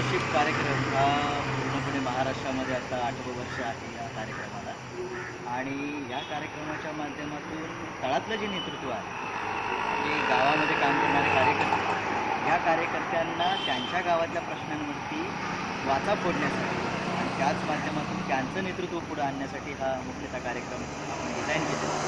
Leadership कार्यक्रम हा पूर्णपणे महाराष्ट्रामध्ये आता 8वं वर्ष आहे या कार्यक्रमाला. आणि या कार्यक्रमाच्या माध्यमातून तळातलं जे नेतृत्व आहे, जे गावामध्ये काम करणारे कार्यकर्ते, या कार्यकर्त्यांना त्यांच्या गावातल्या प्रश्नांवरती वाचा फोडण्यासाठी आणि त्याच माध्यमातून त्यांचं नेतृत्व पुढे आणण्यासाठी हा मुख्यतः कार्यक्रम आपण डिझाईन केलेला.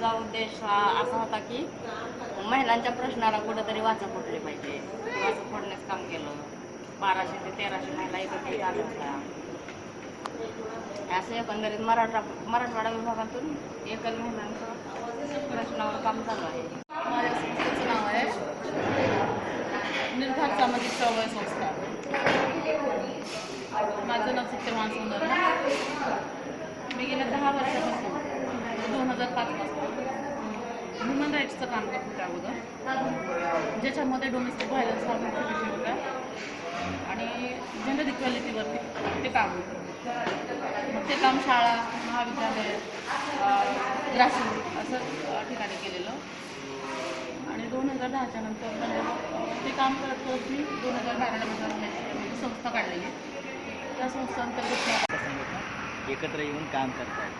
माझा उद्देश असा होता की महिलांच्या प्रश्नाला कुठेतरी वाचा फोडले पाहिजे. वाचा फोडण्याचं काम केलं. 1200 ते 1300 महिला एकत्रित आल्या होत्या. असं एकंदरीत मराठवाडा विभागातून एकल महिलांचं प्रश्नावर काम चालू आहे. माझ्या संस्थेचं नाव आहे निर्धार सामाजिक चळवळ संस्था. माझं नाव सत्यमान सुंदर. मी गेल्या 10 वर्षापासून 2005 पासून ह्युमन राईट्सचं काम करत होते अगोदर, ज्याच्यामध्ये डोमेस्टिक व्हायलन्स हा मुख्य विषय होता आणि जेंडर इक्वॅलिटीवरती ते काम होतं. मग ते काम शाळा, महाविद्यालय, ग्रासरूट असं ठिकाणी केलेलं. आणि 2010च्या नंतर ते काम करत करत मी 2012मध्ये संस्था काढलेली. त्या संस्थांतर्गत एकत्र येऊन काम करतात.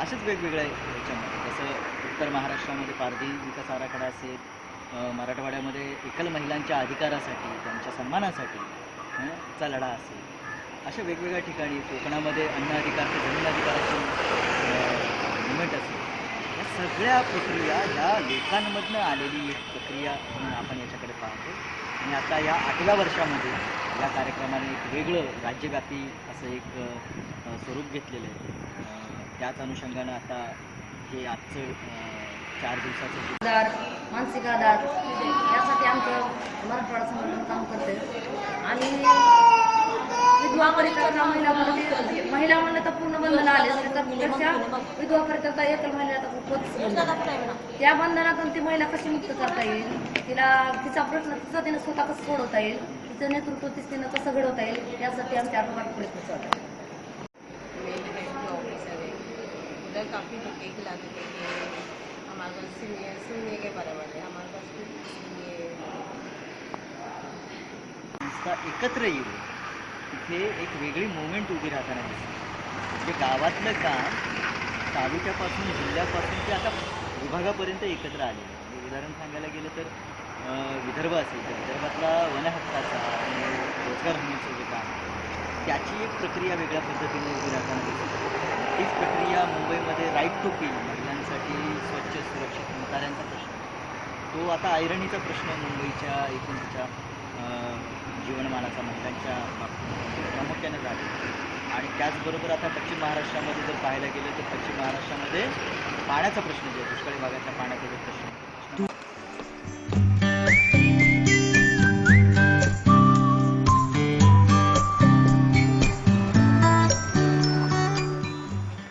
असेच वेगवेगळ्या याच्यामध्ये जसं उत्तर महाराष्ट्रामध्ये पारधी विकास आराखडा असेल, मराठवाड्यामध्ये एकल महिलांच्या अधिकारासाठी, त्यांच्या सन्मानासाठी चा लढा असेल, अशा वेगवेगळ्या ठिकाणी कोकणामध्ये अन्न अधिकार ते जमीन अधिकाराची मुवमेंट असेल, या सगळ्या प्रक्रिया ह्या लोकांमधनं आलेली एक प्रक्रिया म्हणून आपण याच्याकडे पाहतो. आणि आता या 8व्या वर्षामध्ये या कार्यक्रमाने एक वेगळं राज्यव्यापी असं एक स्वरूप घेतलेलं आहे. त्याच अनुषंगानं आता हे आजचं 4 दिवसाचं मानसिक आधार यासाठी आमचं मराठवाडा संघटन काम करते. आणि विधवा परिकरता महिला म्हणलं तर पूर्ण बंधनं आले त्यापेक्षा विधवा परिकरता एकल महिला तर खूपच त्या बंधनातून ती महिला कशी मुक्त करता येईल, तिचा प्रश्न तिचा तिनं स्वतः कसं सोडवता येईल, तिचं नेतृत्व तिनं कसं घडवता येईल, यासाठी आमच्या आटोकाट प्रयत्न चालू आहे. उधर काफ़ी धक्के खिलाते थे कि हमारे पास सुनने के बराबर है, हमारे पास ये संस्था एकत्र येईल तिथे एक वेगळी मुवमेंट उभी राहताना दिसते. म्हणजे गावातलं काम तालुक्यापासून जिल्ह्यापासून ते आता विभागापर्यंत एकत्र आले. म्हणजे उदाहरण सांगायला गेलं तर विदर्भ असेल तर विदर्भातला वनहक्काचा आणि रोजगार हमीचं जे काम त्याची एक प्रक्रिया वेगळ्या पद्धतीने उभी राहताना दिसते. तीच प्रक्रिया मुंबईमध्ये राईट टू पील महिलांसाठी स्वच्छ सुरक्षित मतदारांचा प्रश्न, तो आता ऐरणीचा प्रश्न मुंबईच्या एकूण तिच्या जीवनमानाचा महिलांच्या बाबतीत प्रामुख्याने झाला. आणि त्याचबरोबर आता पश्चिम महाराष्ट्रामध्ये जर पाहायला गेलं तर पश्चिम महाराष्ट्रामध्ये पाण्याचा प्रश्न जो आहे, दुष्काळी भागातल्या पाण्याचा जो प्रश्न